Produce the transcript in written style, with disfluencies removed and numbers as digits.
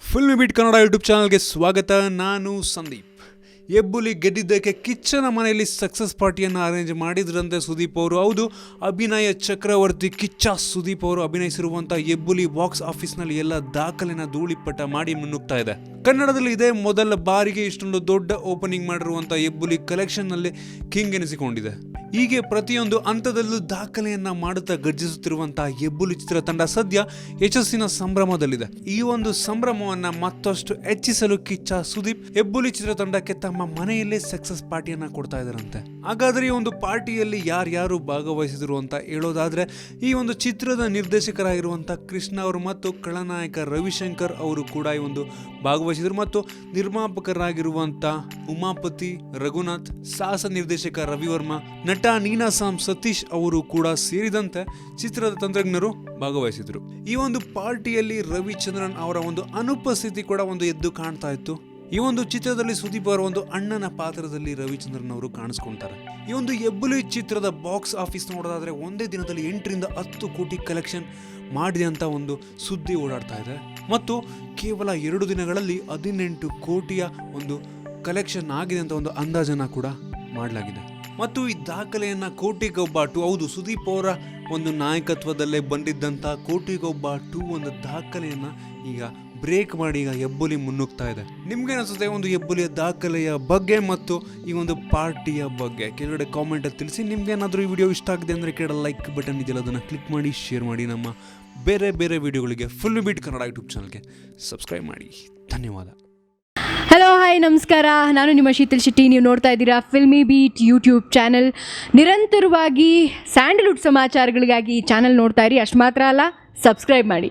Filmy beet Kannada YouTube ಚಾನಲ್ಗೆ ಸ್ವಾಗತ. ನಾನು ಸಂದೀಪ್. ಹೆಬ್ಬುಲಿ ಗೆದ್ದಿದ್ದಕ್ಕೆ ಕಿಚ್ಚನ ಮನೆಯಲ್ಲಿ ಸಕ್ಸಸ್ ಪಾರ್ಟಿಯನ್ನು ಅರೇಂಜ್ ಮಾಡಿದ್ರಂತೆ ಸುದೀಪ್ ಅವರು. ಹೌದು, ಅಭಿನಯ ಚಕ್ರವರ್ತಿ ಕಿಚ್ಚ ಸುದೀಪ್ ಅವರು ಅಭಿನಯಿಸಿರುವಂಥ ಹೆಬ್ಬುಲಿ ಬಾಕ್ಸ್ ಆಫೀಸ್ನಲ್ಲಿ ಎಲ್ಲ ದಾಖಲೆನ ಧೂಳಿಪಟ ಮಾಡಿ ಮುನ್ನುಗ್ತಾ ಇದೆ. ಕನ್ನಡದಲ್ಲಿ ಇದೇ ಮೊದಲ ಬಾರಿಗೆ ಇಷ್ಟೊಂದು ದೊಡ್ಡ ಓಪನಿಂಗ್ ಮಾಡಿರುವಂಥ ಹೆಬ್ಬುಲಿ ಕಲೆಕ್ಷನ್ನಲ್ಲಿ ಕಿಂಗ್ ಎನಿಸಿಕೊಂಡಿದೆ. ಹೀಗೆ ಪ್ರತಿಯೊಂದು ಹಂತದಲ್ಲೂ ದಾಖಲೆಯನ್ನ ಮಾಡುತ್ತಾ ಗರ್ಜಿಸುತ್ತಿರುವಂತಹ ಹೆಬ್ಬುಲಿ ಚಿತ್ರತಂಡ ಸದ್ಯ ಯಶಸ್ಸಿನ ಸಂಭ್ರಮದಲ್ಲಿದೆ. ಈ ಒಂದು ಸಂಭ್ರಮವನ್ನ ಮತ್ತಷ್ಟು ಹೆಚ್ಚಿಸಲು ಕಿಚ್ಚ ಸುದೀಪ್ ಹೆಬ್ಬುಲಿ ಚಿತ್ರತಂಡಕ್ಕೆ ತಮ್ಮ ಮನೆಯಲ್ಲೇ ಸಕ್ಸಸ್ ಪಾರ್ಟಿಯನ್ನ ಕೊಡ್ತಾ ಇದ್ದಾರಂತೆ. ಹಾಗಾದ್ರೆ ಈ ಒಂದು ಪಾರ್ಟಿಯಲ್ಲಿ ಯಾರ್ಯಾರು ಭಾಗವಹಿಸಿದ್ರು ಅಂತ ಹೇಳೋದಾದ್ರೆ, ಈ ಒಂದು ಚಿತ್ರದ ನಿರ್ದೇಶಕರಾಗಿರುವಂತಹ ಕೃಷ್ಣ ಅವರು ಮತ್ತು ಖಳನಾಯಕ ರವಿಶಂಕರ್ ಅವರು ಕೂಡ ಈ ಒಂದು ಭಾಗವಹಿಸಿದ್ರು. ಮತ್ತು ನಿರ್ಮಾಪಕರಾಗಿರುವಂತಹ ಉಮಾಪತಿ, ರಘುನಾಥ್, ಸಾಹಸ ನಿರ್ದೇಶಕ ರವಿವರ್ಮ, ನಟ ನೀನಾಸಂ ಸತೀಶ್ ಅವರು ಕೂಡ ಸೇರಿದಂತೆ ಚಿತ್ರದ ತಂತ್ರಜ್ಞರು ಭಾಗವಹಿಸಿದ್ರು. ಈ ಒಂದು ಪಾರ್ಟಿಯಲ್ಲಿ ರವಿಚಂದ್ರನ್ ಅವರ ಒಂದು ಅನುಪಸ್ಥಿತಿ ಕೂಡ ಒಂದು ಎದ್ದು ಕಾಣ್ತಾ ಇತ್ತು. ಈ ಒಂದು ಚಿತ್ರದಲ್ಲಿ ಸುದೀಪ್ ಅವರ ಒಂದು ಅಣ್ಣನ ಪಾತ್ರದಲ್ಲಿ ರವಿಚಂದ್ರನ್ ಅವರು ಕಾಣಿಸ್ಕೊಂತಾರೆ. ಈ ಒಂದು ಹೆಬ್ಬುಲಿ ಚಿತ್ರದ ಬಾಕ್ಸ್ ಆಫೀಸ್ ನೋಡೋದಾದ್ರೆ ಒಂದೇ ದಿನದಲ್ಲಿ 8ರಿಂದ 10 ಕೋಟಿ ಕಲೆಕ್ಷನ್ ಮಾಡಿದೆ ಅಂತ ಒಂದು ಸುದ್ದಿ ಓಡಾಡ್ತಾ ಇದೆ. ಮತ್ತು ಕೇವಲ 2 ದಿನಗಳಲ್ಲಿ 18 ಕೋಟಿಯ ಒಂದು ಕಲೆಕ್ಷನ್ ಆಗಿದೆ ಅಂತ ಒಂದು ಅಂದಾಜನ್ನ ಕೂಡ ಮಾಡಲಾಗಿದೆ. ಮತ್ತು ಈ ದಾಖಲೆಯನ್ನ ಕೋಟಿಗೊಬ್ಬ 2, ಹೌದು, ಸುದೀಪ್ ಅವರ ಒಂದು ನಾಯಕತ್ವದಲ್ಲೇ ಬಂದಿದ್ದಂಥ ಕೋಟಿಗೊಬ್ಬ 2 ಒಂದು ದಾಖಲೆಯನ್ನ ಈಗ ಬ್ರೇಕ್ ಮಾಡಿ ಈಗ ಹೆಬ್ಬುಲಿ ಮುನ್ನುಗ್ತಾ ಇದೆ. ನಿಮ್ಗೇನಿಸುತ್ತೆ ಒಂದು ಹೆಬ್ಬುಲಿಯ ದಾಖಲೆಯ ಬಗ್ಗೆ ಮತ್ತು ಈ ಒಂದು ಪಾರ್ಟಿಯ ಬಗ್ಗೆ? ಕೆಳಗಡೆ ಕಾಮೆಂಟ್ ತಿಳಿಸಿ. ನಿಮ್ಗೇನಾದರೂ ಈ ವಿಡಿಯೋ ಇಷ್ಟ ಆಗಿದೆ ಅಂದರೆ ಕೆಳಗಡೆ ಲೈಕ್ ಬಟನ್ ಇದೆಯಲ್ಲ, ಅದನ್ನು ಕ್ಲಿಕ್ ಮಾಡಿ, ಶೇರ್ ಮಾಡಿ. ನಮ್ಮ ಬೇರೆ ಬೇರೆ ವಿಡಿಯೋಗಳಿಗೆ ಫಿಲ್ಮಿ ಬೀಟ್ ಕನ್ನಡ ಯೂಟ್ಯೂಬ್ ಚಾನಲ್ಗೆ ಸಬ್ಸ್ಕ್ರೈಬ್ ಮಾಡಿ. ಧನ್ಯವಾದ. ಹಲೋ, ಹಾಯ್, ನಮಸ್ಕಾರ. ನಾನು ನಿಮ್ಮ ಶೀತಲ್ ಶೆಟ್ಟಿ. ನೀವು ನೋಡ್ತಾ ಇದ್ದೀರಾ ಫಿಲ್ಮಿ ಬೀಟ್ ಯೂಟ್ಯೂಬ್ ಚಾನಲ್. ನಿರಂತರವಾಗಿ ಸ್ಯಾಂಡಲ್ವುಡ್ ಸಮಾಚಾರಗಳಿಗಾಗಿ ಈ ಚಾನಲ್ ನೋಡ್ತಾ ಇರಿ. ಅಷ್ಟು ಮಾತ್ರ ಅಲ್ಲ, ಸಬ್ಸ್ಕ್ರೈಬ್ ಮಾಡಿ.